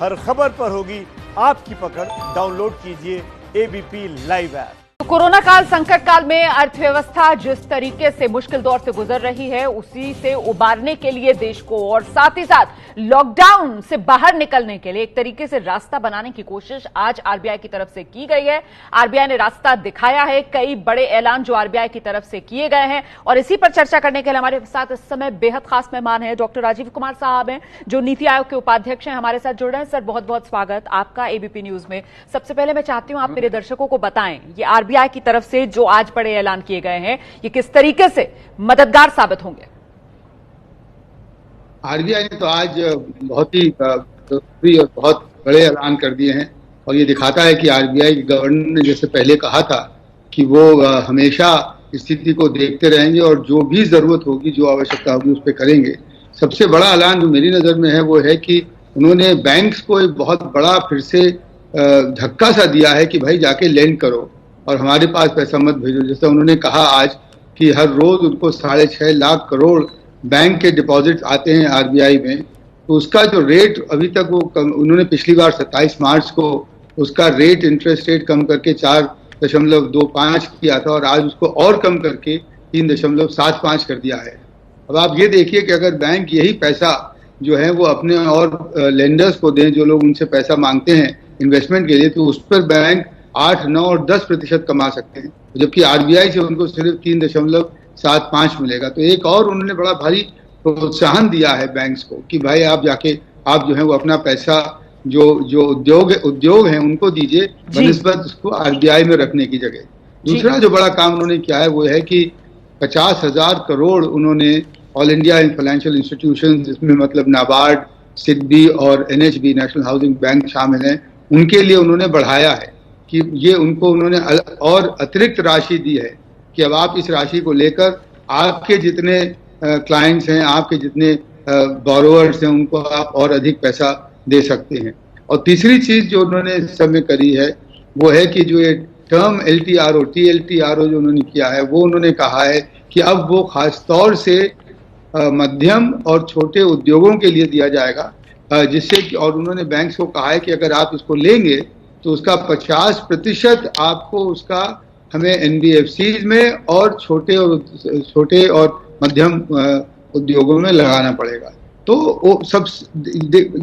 हर खबर पर होगी आपकी पकड़। डाउनलोड कीजिए एबीपी लाइव ऐप। कोरोना काल, संकट काल में अर्थव्यवस्था जिस तरीके से मुश्किल दौर से गुजर रही है, उसी से उबारने के लिए देश को और साथ ही साथ लॉकडाउन से बाहर निकलने के लिए एक तरीके से रास्ता बनाने की कोशिश आज आरबीआई की तरफ से की गई है। आरबीआई ने रास्ता दिखाया है, कई बड़े ऐलान जो आरबीआई की तरफ से किए गए हैं और इसी पर चर्चा करने के लिए हमारे साथ इस समय बेहद खास मेहमान हैं। डॉक्टर राजीव कुमार साहब हैं जो नीति आयोग के उपाध्यक्ष हैं, हमारे साथ जुड़ रहे हैं। सर, बहुत बहुत स्वागत आपका एबीपी न्यूज में। सबसे पहले मैं चाहती हूं आप मेरे दर्शकों को बताएं, ये आरबीआई की तरफ से जो आज बड़े ऐलान किए गए हैं, ये किस तरीके से मददगार साबित होंगे? आरबीआई ने तो आज बहुत ही और बहुत बड़े ऐलान कर दिए हैं और ये दिखाता है कि आरबीआई गवर्नर ने जैसे पहले कहा था कि वो हमेशा स्थिति को देखते रहेंगे और जो भी जरूरत होगी, जो आवश्यकता होगी, उस पर करेंगे। सबसे बड़ा ऐलान जो मेरी नजर में है वो है कि उन्होंने बैंक्स को एक बहुत बड़ा फिर से धक्का सा दिया है कि भाई जाके लेंड करो और हमारे पास पैसा मत भेजो। जैसे उन्होंने कहा आज कि हर रोज उनको 6.5 लाख करोड़ बैंक के डिपॉजिट आते हैं आरबीआई में, तो उसका जो रेट अभी तक वो उन्होंने पिछली बार 27 मार्च को उसका रेट, इंटरेस्ट रेट कम करके 4.25 किया था और आज उसको और कम करके 3.75 कर दिया है। अब आप ये देखिए कि अगर बैंक यही पैसा जो है वो अपने और लेंडर्स को दें, जो लोग उनसे पैसा मांगते हैं इन्वेस्टमेंट के लिए, तो उस पर बैंक 8, 9 और 10% कमा सकते हैं, जबकि आरबीआई से उनको सिर्फ 3.75 मिलेगा। तो एक और उन्होंने बड़ा भारी प्रोत्साहन दिया है बैंक्स को कि भाई आप जाके आप जो है वो अपना पैसा जो उद्योग हैं उनको दीजिए बनिस्बत उसको आरबीआई में रखने की जगह। दूसरा जो बड़ा काम उन्होंने किया है वो है कि 50,000 करोड़ उन्होंने ऑल इंडिया फाइनेंशियल इंस्टीट्यूशन, जिसमें मतलब नाबार्ड, सिडबी और एनएचबी, नेशनल हाउसिंग बैंक शामिल हैं, उनके लिए उन्होंने बढ़ाया है कि ये उनको उन्होंने और अतिरिक्त राशि दी है कि अब आप इस राशि को लेकर आपके जितने क्लाइंट्स हैं, आपके जितने बोरोवर्स हैं, उनको आप और अधिक पैसा दे सकते हैं। और तीसरी चीज जो उन्होंने इस समय करी है वो है कि जो ये टर्म एलटीआरओ, टीएलटीआरओ जो उन्होंने किया है, वो उन्होंने कहा है कि अब वो खास तौर से मध्यम और छोटे उद्योगों के लिए दिया जाएगा, जिससे कि, और उन्होंने बैंक्स को कहा है कि अगर आप इसको लेंगे तो उसका 50% आपको उसका हमें एनबीएफसीज में और छोटे और मध्यम उद्योगों में लगाना पड़ेगा। तो वो सब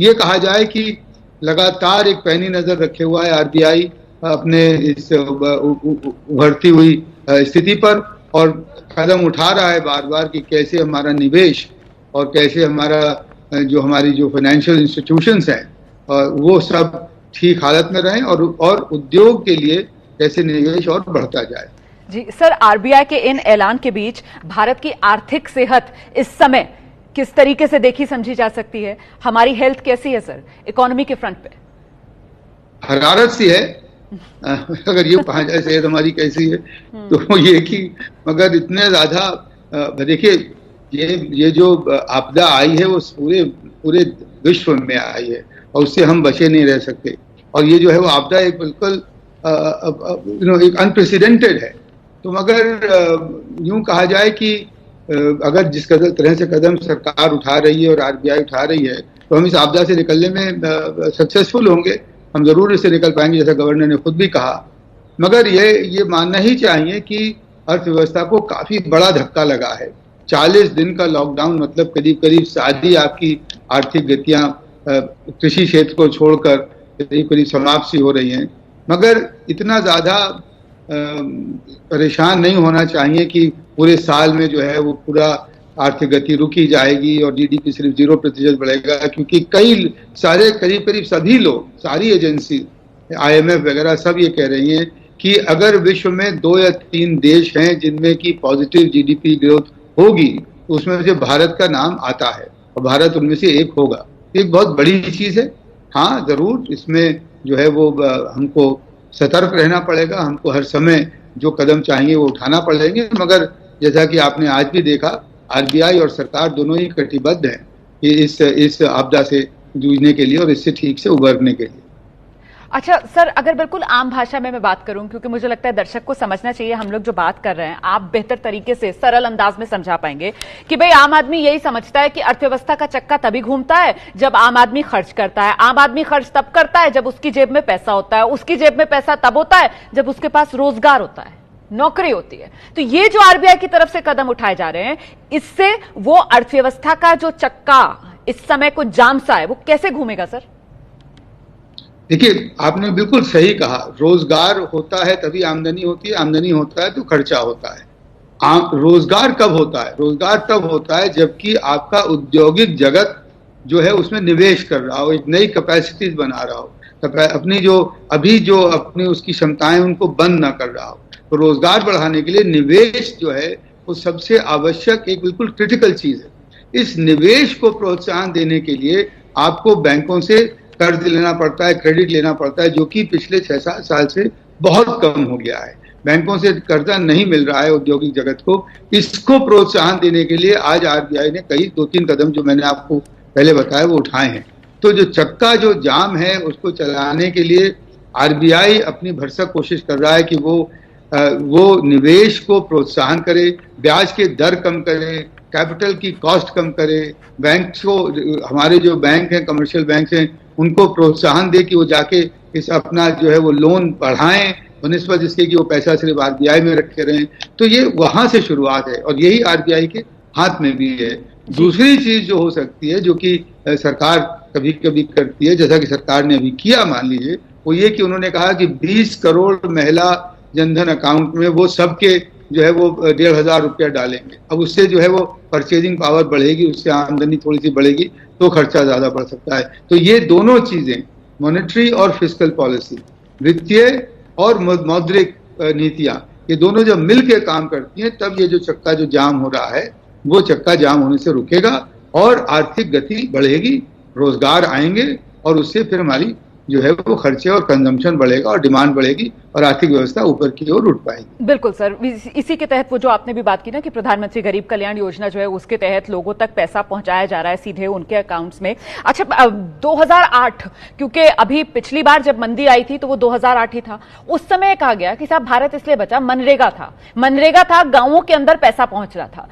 ये कहा जाए कि लगातार एक पैनी नजर रखे हुआ है आरबीआई अपने इस उभरती हुई स्थिति पर और कदम उठा रहा है बार बार कि कैसे हमारा निवेश और कैसे हमारी जो फाइनेंशियल इंस्टीट्यूशंस हैं वो सब ठीक हालत में रहें और उद्योग के लिए कैसे निवेश और बढ़ता जाए। जी सर, आरबीआई के इन ऐलान के बीच भारत की आर्थिक सेहत इस समय किस तरीके से देखी समझी जा सकती है? हमारी हेल्थ कैसी है सर, इकोनॉमी के फ्रंट पे? हरारत सी है। अगर ये कहा जाए सेहत हमारी कैसी है तो ये कि मगर इतने ज्यादा देखिए ये जो आपदा आई है वो पूरे विश्व में आई है और उससे हम बचे नहीं रह सकते। और ये जो है वो आपदा एक बिल्कुल एक अनप्रेसिडेंटेड है। तो मगर यूं कहा जाए कि अगर जिस तरह से कदम सरकार उठा रही है और आरबीआई उठा रही है, तो हम इस आपदा से निकलने में सक्सेसफुल होंगे, हम जरूर इससे निकल पाएंगे, जैसा गवर्नर ने खुद भी कहा। मगर ये मानना ही चाहिए कि अर्थव्यवस्था को काफी बड़ा धक्का लगा है। 40 दिन का लॉकडाउन मतलब करीब सारी आपकी आर्थिक गतियां कृषि क्षेत्र को छोड़कर करीब समाप्त सी हो रही हैं। मगर इतना ज्यादा परेशान नहीं होना चाहिए कि पूरे साल में जो है वो पूरा आर्थिक गति रुकी जाएगी और जीडीपी सिर्फ 0% बढ़ेगा, क्योंकि कई सारे करीब सभी लोग, सारी एजेंसी, आईएमएफ वगैरह सब ये कह रही हैं कि अगर विश्व में 2 या 3 देश हैं जिनमें की पॉजिटिव जीडीपी ग्रोथ होगी तो उसमें से भारत का नाम आता है और भारत उनमें से एक होगा। एक बहुत बड़ी चीज है। हाँ, जरूर इसमें जो है वो हमको सतर्क रहना पड़ेगा, हमको हर समय जो कदम चाहिए वो उठाना पड़ेंगे। मगर जैसा कि आपने आज भी देखा, आरबीआई और सरकार दोनों ही कटिबद्ध हैं कि इस आपदा से जूझने के लिए और इससे ठीक से उबरने के लिए। अच्छा सर, अगर बिल्कुल आम भाषा में मैं बात करूं, क्योंकि मुझे लगता है दर्शक को समझना चाहिए, हम लोग जो बात कर रहे हैं आप बेहतर तरीके से सरल अंदाज में समझा पाएंगे कि भाई आम आदमी यही समझता है कि अर्थव्यवस्था का चक्का तभी घूमता है जब आम आदमी खर्च करता है। आम आदमी खर्च तब करता है जब उसकी जेब में पैसा होता है, उसकी जेब में पैसा तब होता है जब उसके पास रोजगार होता है, नौकरी होती है। तो ये जो आरबीआई की तरफ से कदम उठाए जा रहे हैं, इससे वो अर्थव्यवस्था का जो चक्का इस समय कुछ जाम सा है, वो कैसे घूमेगा सर? देखिए, आपने बिल्कुल सही कहा, रोजगार होता है तभी आमदनी होती है, आमदनी होता है तो खर्चा होता है। रोजगार कब होता है? रोजगार तब होता है जबकि आपका औद्योगिक जगत जो है उसमें निवेश कर रहा हो, एक नई कैपेसिटीज बना रहा हो, अपनी जो अभी जो अपनी उसकी क्षमताएं उनको बंद ना कर रहा हो। तो रोजगार बढ़ाने के लिए निवेश जो है वो सबसे आवश्यक एक बिल्कुल क्रिटिकल चीज है। इस निवेश को प्रोत्साहन देने के लिए आपको बैंकों से कर्ज लेना पड़ता है, क्रेडिट लेना पड़ता है, जो कि पिछले 6-7 साल से बहुत कम हो गया है। बैंकों से कर्जा नहीं मिल रहा है औद्योगिक जगत को। इसको प्रोत्साहन देने के लिए आज आरबीआई ने कई 2-3 कदम जो मैंने आपको पहले बताया वो उठाए हैं। तो जो चक्का जो जाम है उसको चलाने के लिए आरबीआई अपनी भरसक कोशिश कर रहा है कि वो निवेश को प्रोत्साहन करे, ब्याज के दर कम करे, कैपिटल की कॉस्ट कम करे, बैंक को, हमारे जो बैंक हैं, कमर्शियल बैंक हैं, उनको प्रोत्साहन दे कि वो जाके इस अपना जो है वो लोन बढ़ाएं बनिस्बत इसके कि वो पैसा सिर्फ आरबीआई में रखे रहें। तो ये वहां से शुरुआत है और यही आरबीआई के हाथ में भी है। दूसरी चीज जो हो सकती है, जो कि सरकार कभी कभी करती है, जैसा कि सरकार ने अभी किया मान लीजिए, वो ये कि उन्होंने कहा कि 20 करोड़ महिला जनधन अकाउंट में वो सबके जो है वो 1,500 रुपया डालेंगे। अब उससे जो है वो परचेजिंग पावर बढ़ेगी, उससे आमदनी थोड़ी सी बढ़ेगी तो खर्चा ज्यादा बढ़ सकता है। तो ये दोनों चीजें, मॉनेटरी और फिस्कल पॉलिसी, वित्तीय और मौद्रिक नीतियां, ये दोनों जब मिलकर काम करती हैं तब ये जो चक्का जो जाम हो रहा है वो चक्का जाम होने से रुकेगा और आर्थिक गति बढ़ेगी, रोजगार आएंगे और उससे फिर हमारी जो है वो खर्चे और कंजम्पशन बढ़ेगा और डिमांड बढ़ेगी और आर्थिक व्यवस्था ऊपर की ओर उठ पाएगी। बिल्कुल सर, इसी के तहत वो जो आपने भी बात की ना कि प्रधानमंत्री गरीब कल्याण योजना जो है उसके तहत लोगों तक पैसा पहुंचाया जा रहा है सीधे उनके अकाउंट्स में। अच्छा, 2008, क्योंकि अभी पिछली बार जब मंदी आई थी तो वो 2008 ही था, उस समय कहा गया कि साहब भारत इसलिए बचा, मनरेगा था, गांवों के अंदर पैसा पहुंच रहा था।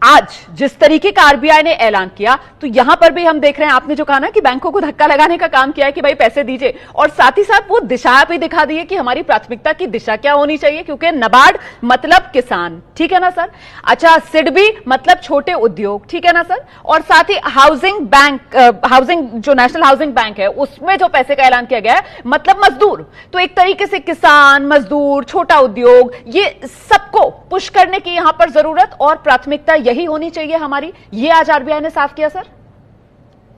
आज जिस तरीके का आरबीआई ने ऐलान किया तो यहां पर भी हम देख रहे हैं, आपने जो कहा ना कि बैंकों को धक्का लगाने का काम किया है कि भाई पैसे दीजिए, और साथ ही साथ वो दिशा भी दिखा दी है कि हमारी प्राथमिकता की दिशा क्या होनी चाहिए, क्योंकि नबार्ड मतलब किसान, ठीक है ना सर? अच्छा, सिडबी मतलब छोटे उद्योग, ठीक है ना सर? और साथ ही हाउसिंग बैंक, हाउसिंग जो नेशनल हाउसिंग बैंक है उसमें जो पैसे का ऐलान किया गया है मतलब मजदूर। तो एक तरीके से किसान, मजदूर, छोटा उद्योग, ये सबको पुश करने की यहां पर जरूरत और प्राथमिकता यही होनी चाहिए हमारी, ये आज आरबीआई ने साफ किया सर।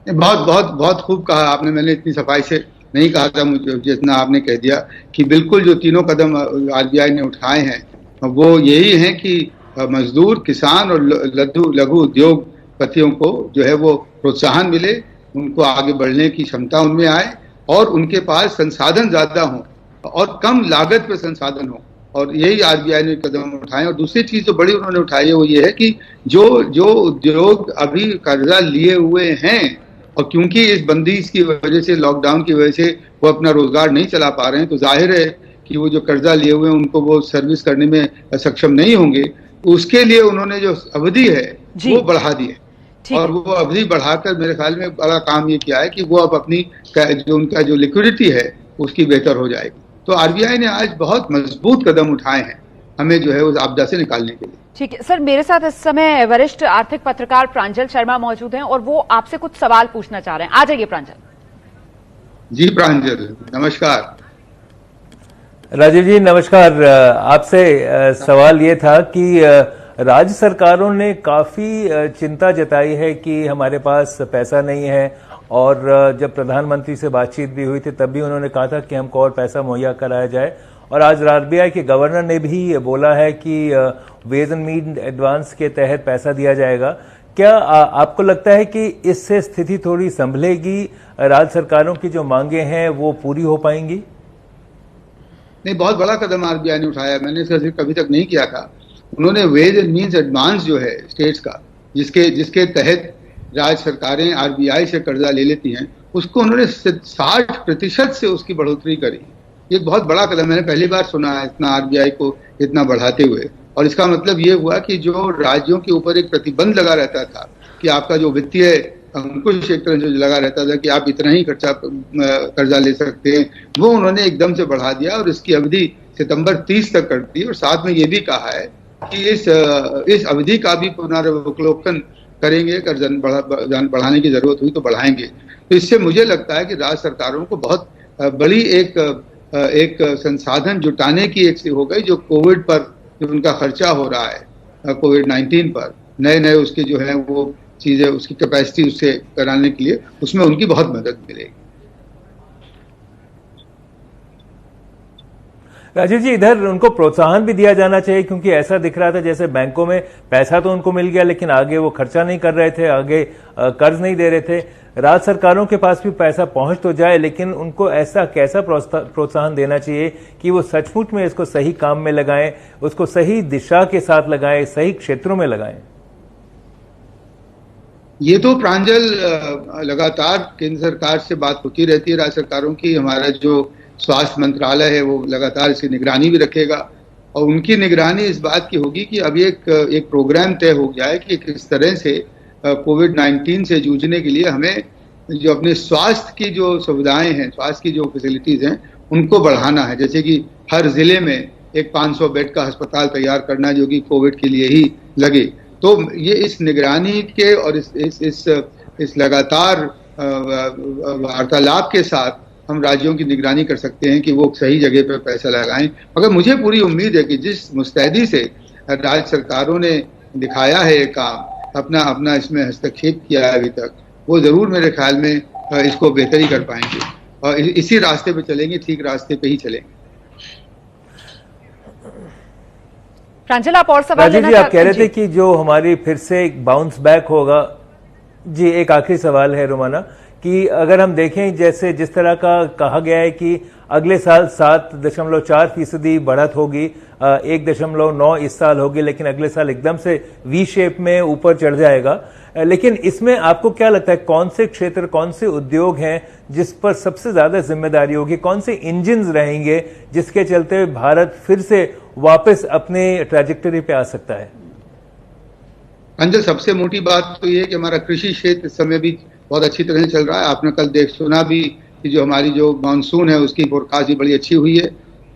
बहुत बहुत बहुत खूब कहा आपने, मैंने इतनी सफाई से नहीं कहा था मुझे जितना आपने कह दिया कि बिल्कुल जो तीनों कदम आरबीआई ने उठाए हैं वो यही हैं कि मजदूर, किसान और लघु उद्योगपतियों को जो है वो प्रोत्साहन मिले, उनको आगे बढ़ने की क्षमता उनमें आए और उनके पास संसाधन ज्यादा हों और कम लागत पे संसाधन हो, और यही आरबीआई ने कदम उठाए। और दूसरी चीज जो बड़ी उन्होंने उठाई है वो ये है कि जो उद्योग अभी कर्जा लिए हुए हैं और क्योंकि इस बंदिश की वजह से, लॉकडाउन की वजह से वो अपना रोजगार नहीं चला पा रहे हैं, तो जाहिर है कि वो जो कर्जा लिए हुए हैं उनको वो सर्विस करने में सक्षम नहीं होंगे। उसके लिए उन्होंने जो अवधि है वो बढ़ा दी है और वो अवधि बढ़ाकर मेरे ख्याल में बड़ा काम ये किया है कि वो अब अपनी जो उनका जो लिक्विडिटी है उसकी बेहतर हो जाएगी। तो आरबीआई ने आज बहुत मजबूत कदम उठाए हैं हमें जो है उस आपदा से निकालने के लिए। ठीक है सर, मेरे साथ इस समय वरिष्ठ आर्थिक पत्रकार प्रांजल शर्मा मौजूद हैं और वो आपसे कुछ सवाल पूछना चाह रहे हैं। आ जाइए प्रांजल जी। प्रांजल नमस्कार। राजीव जी नमस्कार। आपसे सवाल ये था कि राज्य सरकारों ने काफी चिंता जताई है कि हमारे पास पैसा नहीं है, और जब प्रधानमंत्री से बातचीत भी हुई थी तब भी उन्होंने कहा था कि हमको और पैसा मुहैया कराया जाए, और आज आरबीआई के गवर्नर ने भी बोला है कि वेज एंड मीन एडवांस के तहत पैसा दिया जाएगा। क्या आपको लगता है कि इससे स्थिति थोड़ी संभलेगी, राज्य सरकारों की जो मांगे हैं वो पूरी हो पाएंगी? नहीं, बहुत बड़ा कदम आरबीआई ने उठाया, मैंने इसका जिक्र कभी तक नहीं किया था। उन्होंने वेज एंड मीन्स एडवांस जो है स्टेट्स का, जिसके तहत राज्य सरकारें आरबीआई से कर्जा ले लेती हैं, उसको उन्होंने 60% से उसकी बढ़ोतरी करी। ये बहुत बड़ा कदम, मैंने पहली बार सुना है इतना आरबीआई को इतना बढ़ाते हुए। और इसका मतलब ये हुआ कि जो राज्यों के ऊपर एक प्रतिबंध लगा रहता था कि आपका जो वित्तीय अंकुश एक तरह से लगा रहता था कि आप इतना ही कर्जा ले सकते हैं, वो उन्होंने एकदम से बढ़ा दिया और इसकी अवधि सितंबर 30 तक कर दी। और साथ में ये भी कहा है कि इस अवधि का भी पुनरावलोकन करेंगे, कर्ज बढ़ाने की जरूरत हुई तो बढ़ाएंगे। तो इससे मुझे लगता है कि राज्य सरकारों को बहुत बड़ी एक संसाधन जुटाने की एक हो गई, जो कोविड पर जो उनका खर्चा हो रहा है, कोविड-19 पर नए उसके जो है वो चीजें, उसकी कैपेसिटी उससे कराने के लिए, उसमें उनकी बहुत मदद मिलेगी। राजीव जी, इधर उनको प्रोत्साहन भी दिया जाना चाहिए, क्योंकि ऐसा दिख रहा था जैसे बैंकों में पैसा तो उनको मिल गया लेकिन आगे वो खर्चा नहीं कर रहे थे, आगे कर्ज नहीं दे रहे थे। राज्य सरकारों के पास भी पैसा पहुंच तो जाए, लेकिन उनको ऐसा कैसा प्रोत्साहन देना चाहिए कि वो सचमुच में इसको सही काम में लगाएं, उसको सही दिशा के साथ लगाएं, सही क्षेत्रों में लगाएं। ये तो प्रांजल लगातार केंद्र सरकार से बात होती रहती है, राज्य सरकारों की। हमारा जो स्वास्थ्य मंत्रालय है वो लगातार इसकी निगरानी भी रखेगा और उनकी निगरानी इस बात की होगी कि अब एक प्रोग्राम तय हो जाए कि किस तरह से कोविड-19 से जूझने के लिए हमें जो अपने स्वास्थ्य की जो सुविधाएं हैं, स्वास्थ्य की जो फैसिलिटीज हैं, उनको बढ़ाना है। जैसे कि हर जिले में एक 500 बेड का अस्पताल तैयार करना जो कि कोविड के लिए ही लगे। तो ये इस निगरानी के और इस लगातार वार्तालाप के साथ हम राज्यों की निगरानी कर सकते हैं कि वो सही जगह पर पैसा लगाएं। मगर मुझे पूरी उम्मीद है कि जिस मुस्तैदी से राज्य सरकारों ने दिखाया है ये काम, अपना इसमें हस्तक्षेप किया है अभी तक, वो जरूर मेरे ख्याल में इसको बेहतरी कर पाएंगे और इसी रास्ते पे चलेंगे, ठीक रास्ते पे ही चलेंगे। प्रांजल, आप और सवाल राजीव जी, आप कह रहे थे कि जो हमारी फिर से एक बाउंस बैक होगा। जी, एक आखिरी सवाल है रोमाना, कि अगर हम देखें जैसे जिस तरह का कहा गया है कि अगले साल 7.4% बढ़त होगी, 1.9 इस साल होगी, लेकिन अगले साल एकदम से वी शेप में ऊपर चढ़ जाएगा। लेकिन इसमें आपको क्या लगता है कौन से क्षेत्र, कौन से उद्योग हैं जिस पर सबसे ज्यादा जिम्मेदारी होगी, कौन से इंजिन्स रहेंगे जिसके चलते भारत फिर से वापस अपने ट्रैजेक्टरी पे आ सकता है? अंजल, सबसे मोटी बात तो ये है कि हमारा कृषि क्षेत्र इस समय भी बहुत अच्छी तरह से चल रहा है। आपने कल सुना भी कि जो हमारी जो मानसून है उसकी फोरकास्ट भी बड़ी अच्छी हुई है।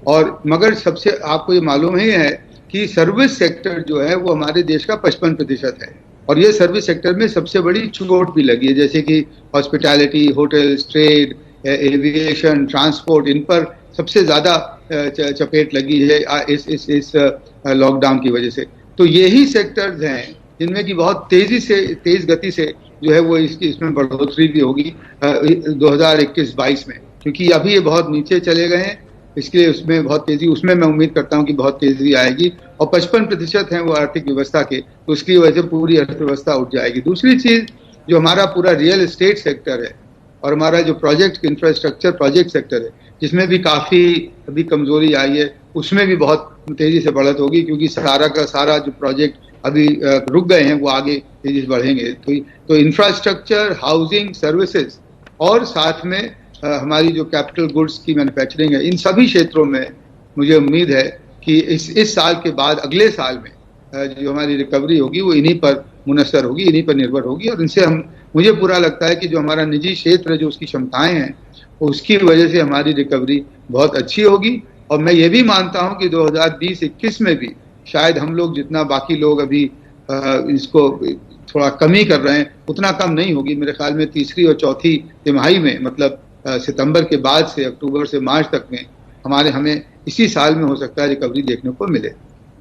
और मगर सबसे आपको ये मालूम ही है कि सर्विस सेक्टर जो है वो हमारे देश का 55% है और ये सर्विस सेक्टर में सबसे बड़ी चोट भी लगी है। जैसे कि hospitality, hotels, trade, aviation, transport, इन पर सबसे ज्यादा चपेट लगी है इस लॉकडाउन की वजह से। तो यही सेक्टर्स हैं जिनमें की बहुत तेज गति से जो है वो इसमें बढ़ोतरी भी होगी 2021-22 में, क्योंकि अभी ये बहुत नीचे चले गए हैं, इसलिए उसमें बहुत तेजी, उसमें मैं उम्मीद करता हूं कि बहुत तेजी आएगी। और 55% है वो आर्थिक व्यवस्था के, तो उसकी वजह से पूरी अर्थव्यवस्था उठ जाएगी। दूसरी चीज, जो हमारा पूरा रियल एस्टेट सेक्टर है और हमारा जो प्रोजेक्ट इंफ्रास्ट्रक्चर प्रोजेक्ट सेक्टर है, जिसमें भी काफी अभी कमजोरी आई है, उसमें भी बहुत तेजी से बढ़त होगी, क्योंकि सारा का सारा जो प्रोजेक्ट अभी रुक गए हैं वो आगे तेजी से बढ़ेंगे। तो इंफ्रास्ट्रक्चर, हाउसिंग, सर्विसेज और साथ में हमारी जो कैपिटल गुड्स की मैन्युफैक्चरिंग है, इन सभी क्षेत्रों में मुझे उम्मीद है कि इस साल के बाद अगले साल में जो हमारी रिकवरी होगी वो इन्हीं पर मुनस्सर होगी, इन्हीं पर निर्भर होगी। और इनसे मुझे पूरा लगता है कि जो हमारा निजी क्षेत्र है, जो उसकी क्षमताएं हैं, उसकी वजह से हमारी रिकवरी बहुत अच्छी होगी। और मैं ये भी मानता हूं कि 2020-21 में भी शायद हम लोग जितना बाकी लोग अभी इसको थोड़ा कम ही कर रहे हैं, उतना कम नहीं होगी। मेरे ख्याल में तीसरी और चौथी तिमाही में, मतलब सितंबर के बाद से अक्टूबर से मार्च तक में हमें इसी साल में हो सकता है रिकवरी देखने को मिले।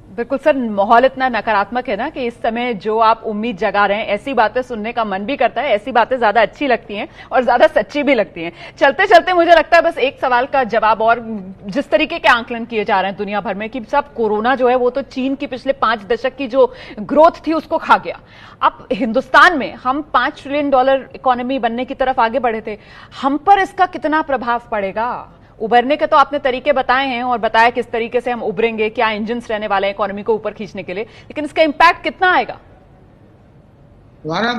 बिल्कुल सर, माहौल इतना नकारात्मक है ना कि इस समय जो आप उम्मीद जगा रहे हैं, ऐसी बातें सुनने का मन भी करता है, ऐसी बातें ज्यादा अच्छी लगती हैं और ज्यादा सच्ची भी लगती हैं। चलते चलते मुझे लगता है बस एक सवाल का जवाब, और जिस तरीके के आंकलन किए जा रहे हैं दुनिया भर में कि सब कोरोना जो है वो तो चीन की पिछले 5 दशक की जो ग्रोथ थी उसको खा गया। अब हिंदुस्तान में हम $5 ट्रिलियन इकोनॉमी बनने की तरफ आगे बढ़े थे, हम पर इसका कितना प्रभाव पड़ेगा? उबरने के तो आपने तरीके बताए हैं और बताया किस तरीके से हम उभरेंगे, क्या इंजन्स रहने वाले हैं इकोनॉमी को ऊपर खींचने के लिए, लेकिन इसका इंपैक्ट कितना आएगा? हमारा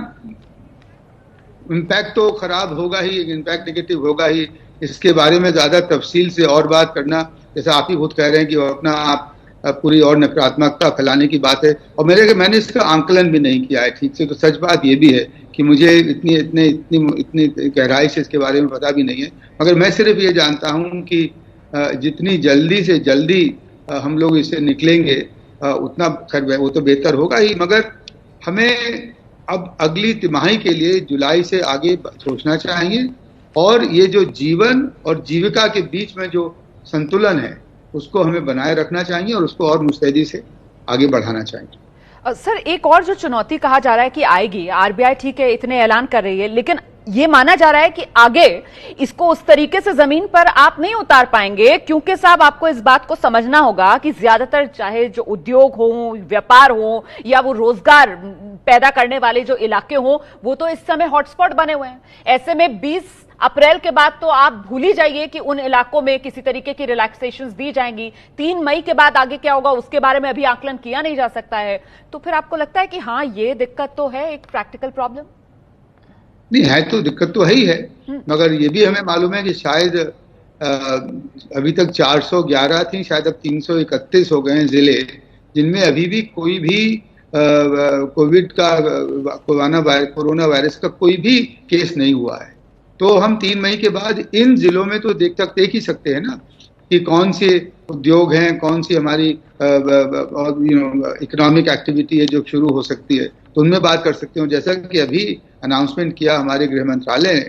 इम्पैक्ट तो खराब होगा ही, इम्पैक्ट नेगेटिव होगा ही। इसके बारे में ज्यादा तफसील से और बात करना, जैसा आप ही खुद कह रहे हैं कि वो अपना आप पूरी और नकारात्मकता फैलाने की बात है, और मैंने इसका आंकलन भी नहीं किया है ठीक से। तो सच बात ये भी है कि मुझे इतनी गहराई से इसके बारे में पता भी नहीं है, मगर मैं सिर्फ ये जानता हूं कि जितनी जल्दी से जल्दी हम लोग इससे निकलेंगे उतना खैर वो तो बेहतर होगा ही, मगर हमें अब अगली तिमाही के लिए जुलाई से आगे सोचना चाहिए, और ये जो जीवन और जीविका के बीच में जो संतुलन है उसको हमें बनाए रखना चाहिए और उसको और मुस्तैदी से आगे बढ़ाना चाहिए। सर, एक और जो चुनौती कहा जा रहा है कि आएगी, आरबीआई ठीक है इतने ऐलान कर रही है, लेकिन ये माना जा रहा है कि आगे इसको उस तरीके से जमीन पर आप नहीं उतार पाएंगे, क्योंकि साहब आपको इस बात को समझना होगा कि ज्यादातर चाहे जो उद्योग हो, व्यापार हो, या वो रोजगार पैदा करने वाले जो इलाके हो, वो तो इस समय हॉटस्पॉट बने हुए हैं। ऐसे में 20 अप्रैल के बाद तो आप भूल ही जाइए कि उन इलाकों में किसी तरीके की रिलैक्सेशंस दी जाएंगी। 3 मई के बाद आगे क्या होगा उसके बारे में अभी आकलन किया नहीं जा सकता है। तो फिर आपको लगता है कि हाँ, ये दिक्कत तो है, एक प्रैक्टिकल प्रॉब्लम? नहीं है, तो दिक्कत तो है ही है, मगर ये भी हमें मालूम है कि शायद अभी तक 411 थी, शायद अब 331 हो गए हैं जिले जिनमें अभी भी कोई भी कोविड का कोरोना वायरस का कोई भी केस नहीं हुआ है। तो हम 3 मई के बाद इन जिलों में तो देख ही सकते हैं ना कि कौन से उद्योग हैं, कौन सी हमारी इकोनॉमिक एक्टिविटी है जो शुरू हो सकती है, तो उनमें बात कर सकते हो। जैसा कि अभी अनाउंसमेंट किया हमारे गृह मंत्रालय ने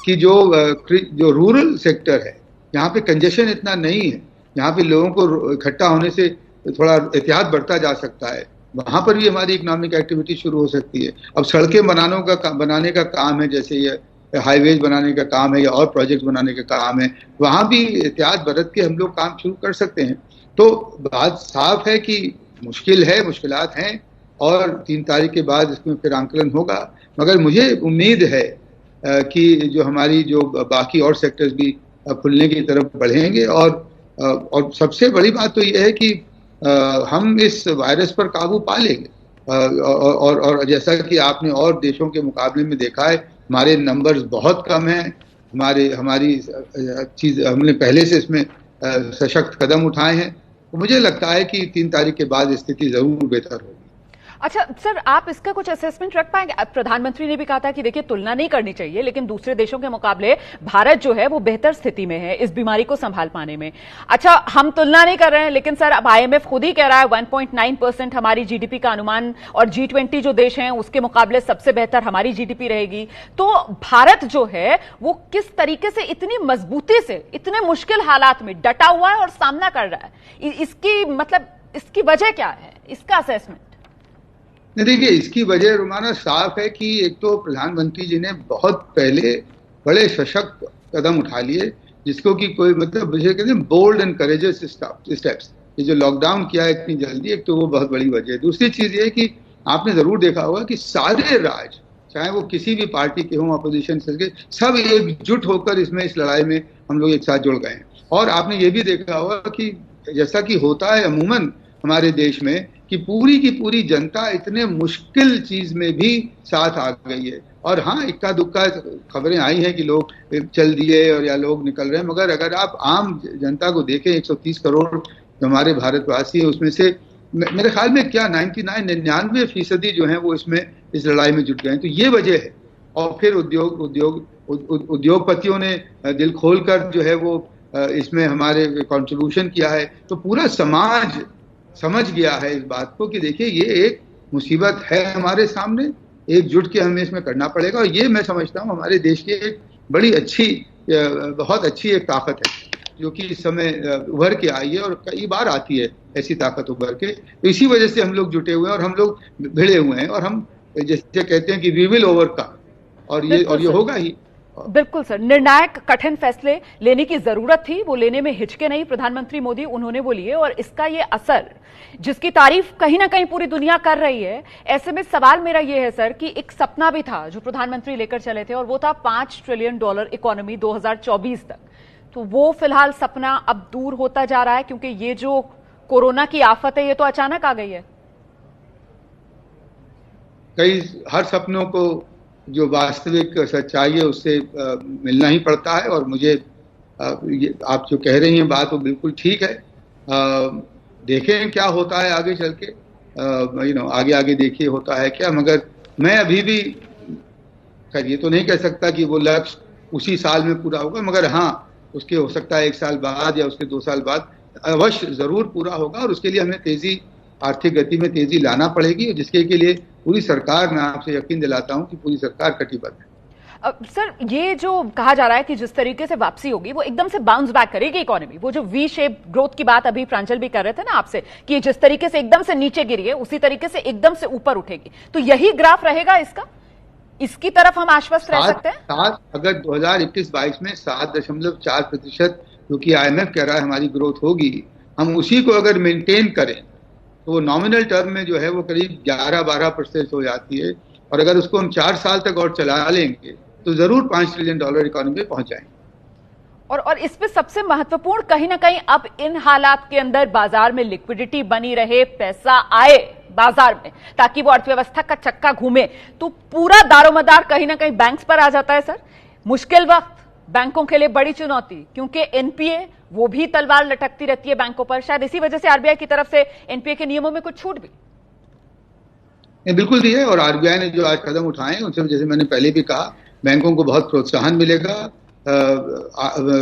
कि जो रूरल सेक्टर है, यहाँ पे कंजेशन इतना नहीं है, यहाँ पे लोगों को इकट्ठा होने से थोड़ा एहतियात बढ़ता जा सकता है, वहां पर भी हमारी इकोनॉमिक एक्टिविटी शुरू हो सकती है। अब सड़कें बनाने का काम है, जैसे ये हाईवेज बनाने का काम है या और प्रोजेक्ट बनाने का काम है, वहां भी एहतियात बरत के हम लोग काम शुरू कर सकते हैं। तो बात साफ है कि मुश्किलात हैं, और 3 तारीख के बाद इसमें फिर आंकलन होगा, मगर मुझे उम्मीद है कि जो हमारी जो बाकी और सेक्टर्स भी खुलने की तरफ बढ़ेंगे, और सबसे बड़ी बात तो यह है कि हम इस वायरस पर काबू पा लेंगे, और जैसा कि आपने और देशों के मुकाबले में देखा है, हमारे नंबर्स बहुत कम हैं, हमने पहले से इसमें सशक्त कदम उठाए हैं। तो मुझे लगता है कि 3 तारीख के बाद स्थिति जरूर बेहतर होगी। अच्छा सर, आप इसका कुछ असेसमेंट रख पाएंगे? प्रधानमंत्री ने भी कहा था कि देखिए तुलना नहीं करनी चाहिए, लेकिन दूसरे देशों के मुकाबले भारत जो है वो बेहतर स्थिति में है इस बीमारी को संभाल पाने में। अच्छा, हम तुलना नहीं कर रहे हैं, लेकिन सर अब IMF खुद ही कह रहा है 1.9% हमारी जीडीपी का अनुमान, और G20 जो देश हैं उसके मुकाबले सबसे बेहतर हमारी जीडीपी रहेगी। तो भारत जो है वो किस तरीके से इतनी मजबूती से इतने मुश्किल हालात में डटा हुआ है और सामना कर रहा है, इसकी वजह क्या है, इसका असेसमेंट? देखिए, इसकी वजह रुमाना साफ है कि एक तो प्रधानमंत्री जी ने बहुत पहले बड़े सशक्त कदम उठा लिए, जिसको कि कोई मतलब कहते हैं बोल्ड एंड करेजियस स्टेप्स। ये जो लॉकडाउन किया है इतनी जल्दी, एक तो वो बहुत बड़ी वजह है। दूसरी चीज ये कि आपने जरूर देखा होगा कि सारे राज्य, चाहे वो किसी भी पार्टी के हों, अपोजिशन के, सब एकजुट होकर इस लड़ाई में हम लोग एक साथ जुड़ गए हैं। और आपने ये भी देखा होगा कि जैसा कि होता है अमूमन हमारे देश में कि पूरी की पूरी जनता इतने मुश्किल चीज में भी साथ आ गई है। और हाँ, इक्का दुक्का खबरें आई हैं कि लोग चल दिए और या लोग निकल रहे हैं, मगर अगर आप आम जनता को देखें, 130 करोड़ जो हमारे भारतवासी हैं, उसमें से मेरे ख्याल में 99% जो है वो इस लड़ाई में जुट गए हैं। तो ये वजह है। और फिर उद्योगपतियों ने दिल खोलकर जो है वो इसमें हमारे कंट्रीब्यूशन किया है। तो पूरा समाज समझ गया है इस बात को कि देखिए ये एक मुसीबत है हमारे सामने, एकजुट के हमें इसमें करना पड़ेगा। और ये मैं समझता हूँ हमारे देश की एक बड़ी बहुत अच्छी एक ताकत है जो कि इस समय उभर के आई है, और कई बार आती है ऐसी ताकत उभर के। तो इसी वजह से हम लोग जुटे हुए हैं और हम लोग भिड़े हुए हैं, और हम जैसे कहते हैं कि वी विल ओवरकम, और ये होगा ही। बिल्कुल सर, निर्णायक कठिन फैसले लेने की जरूरत थी, वो लेने में हिचके नहीं प्रधानमंत्री मोदी, उन्होंने वो लिए, और इसका ये असर जिसकी तारीफ कहीं ना कहीं पूरी दुनिया कर रही है। ऐसे में सवाल मेरा ये है सर कि एक सपना भी था जो प्रधानमंत्री लेकर चले थे, और वो था $5 ट्रिलियन इकोनॉमी 2024 तक। तो वो फिलहाल सपना अब दूर होता जा रहा है, क्योंकि ये जो कोरोना की आफत है ये तो अचानक आ गई है। हर सपनों को जो वास्तविक सच्चाई है उससे मिलना ही पड़ता है। और मुझे आप जो कह रही हैं बात वो बिल्कुल ठीक है। देखें क्या होता है आगे चल के, आगे आगे देखिए होता है क्या। मगर मैं अभी भी खैर ये तो नहीं कह सकता कि वो लक्ष्य उसी साल में पूरा होगा, मगर हाँ उसके हो सकता है 1 साल बाद या उसके 2 साल बाद अवश्य जरूर पूरा होगा। और उसके लिए हमें तेजी, आर्थिक गति में तेजी लाना पड़ेगी, जिसके के लिए पूरी सरकार, मैं आपसे यकीन दिलाता हूं कि पूरी सरकार कटिबद्ध है। सर, ये जो कहा जा रहा है कि जिस तरीके से वापसी होगी वो एकदम से बाउंस बैक करेगी इकोनॉमी, वो जो वी शेप ग्रोथ की बात अभी प्रांजल भी कर रहे थे ना आपसे कि जिस तरीके से एकदम से नीचे गिरी है उसी तरीके से एकदम से ऊपर उठेगी, तो यही ग्राफ रहेगा इसका, इसकी तरफ हम आश्वस्त रह सकते हैं। अगर 2021-22 में 7.4% जो कि IMF कह रहा है हमारी ग्रोथ होगी, हम उसी को अगर मेंटेन करें तो वो नॉमिनल टर्म में जो है वो करीब 11-12% हो जाती है। और अगर उसको हम 4 साल तक और चला लेंगे तो जरूर $5 ट्रिलियन इकोनॉमी में पहुंच जाएंगे। और इस पे सबसे महत्वपूर्ण कहीं ना कहीं अब इन हालात के अंदर बाजार में लिक्विडिटी बनी रहे, पैसा आए बाजार में ताकि वो अर्थव्यवस्था का चक्का घूमे, तो पूरा दारोमदार कहीं ना कहीं बैंक्स पर आ जाता है। सर, मुश्किल वक्त बैंकों के लिए बड़ी चुनौती, क्योंकि एनपीए वो भी तलवार लटकती रहती है बैंकों पर, शायद इसी वजह से आरबीआई की तरफ से एनपीए के नियमों में कुछ छूट भी बिल्कुल दी है। और आरबीआई ने जो आज कदम उठाए उनसे, जैसे मैंने पहले भी कहा, बैंकों को बहुत प्रोत्साहन मिलेगा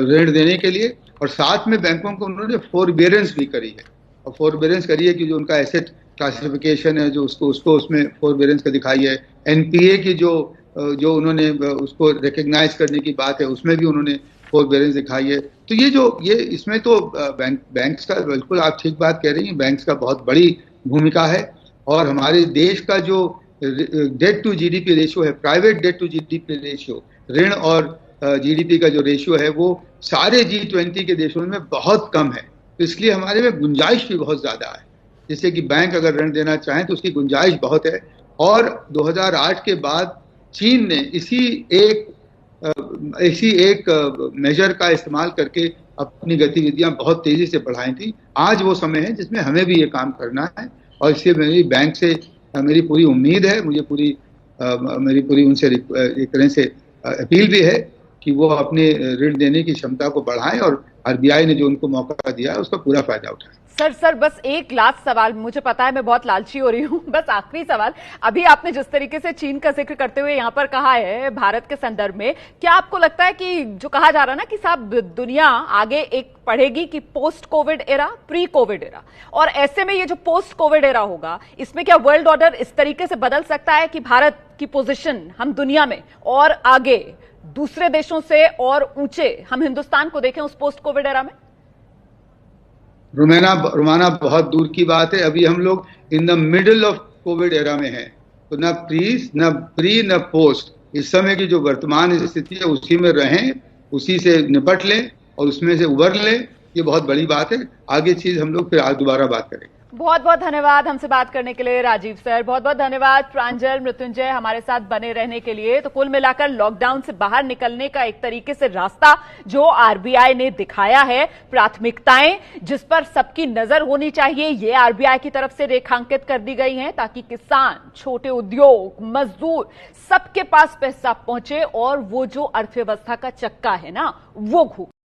ऋण देने के लिए। और साथ में बैंकों को उन्होंने फोरबियरेंस भी करी है, और फोरबियरेंस करी है कि जो उनका एसेट क्लासिफिकेशन है जो उसको उसमें फोरबियरेंस का दिखाई है। एनपीए की जो उन्होंने उसको रिकग्नाइज करने की बात है उसमें भी उन्होंने फोरबियरेंस दिखाई है। तो ये इसमें तो बैंक्स का, बिल्कुल आप ठीक बात कह रही हैं, बैंक्स का बहुत बड़ी भूमिका है। और हमारे देश का जो डेट टू जीडीपी रेशियो है, private debt to GDP ratio, ऋण और जीडीपी का जो रेशियो है वो सारे G20 के देशों में बहुत कम है। तो इसलिए हमारे में गुंजाइश भी बहुत ज्यादा है, जिससे कि बैंक अगर ऋण देना चाहें तो उसकी गुंजाइश बहुत है। और 2008 के बाद चीन ने इसी एक मेजर का इस्तेमाल करके अपनी गतिविधियां बहुत तेजी से बढ़ाई थी। आज वो समय है जिसमें हमें भी ये काम करना है, और इसलिए मेरी बैंक से मेरी पूरी उम्मीद है, मेरी पूरी उनसे एक तरह से अपील भी है कि वो अपने ऋण देने की क्षमता को बढ़ाएं और आरबीआई ने जो उनको मौका दिया है उसका पूरा फायदा उठाएं। सर बस एक लास्ट सवाल, मुझे पता है मैं बहुत लालची हो रही हूं, बस आखिरी सवाल। अभी आपने जिस तरीके से चीन का जिक्र करते हुए यहां पर कहा है भारत के संदर्भ में, क्या आपको लगता है कि जो कहा जा रहा है ना कि साहब दुनिया आगे एक पढ़ेगी कि post Covid era, pre Covid era, और ऐसे में ये जो पोस्ट कोविड एरा होगा इसमें क्या वर्ल्ड ऑर्डर इस तरीके से बदल सकता है कि भारत की पोजीशन हम दुनिया में और आगे दूसरे देशों से और ऊंचे हम हिंदुस्तान को देखें उस पोस्ट कोविड एरा में? रुमाना बहुत दूर की बात है। अभी हम लोग in the middle of Covid era में हैं, तो न प्री न पोस्ट। इस समय की जो वर्तमान स्थिति है उसी में रहें, उसी से निपट लें और उसमें से उबर लें, ये बहुत बड़ी बात है। आगे चीज हम लोग फिर आज दोबारा बात करेंगे। बहुत बहुत धन्यवाद हमसे बात करने के लिए राजीव सर, बहुत बहुत धन्यवाद प्रांजल, मृत्युंजय हमारे साथ बने रहने के लिए। तो कुल मिलाकर लॉकडाउन से बाहर निकलने का एक तरीके से रास्ता जो आरबीआई ने दिखाया है, प्राथमिकताएं जिस पर सबकी नजर होनी चाहिए ये आरबीआई की तरफ से रेखांकित कर दी गई हैं ताकि किसान, छोटे उद्योग, मजदूर सबके पास पैसा पहुंचे और वो जो अर्थव्यवस्था का चक्का है ना वो घूमे।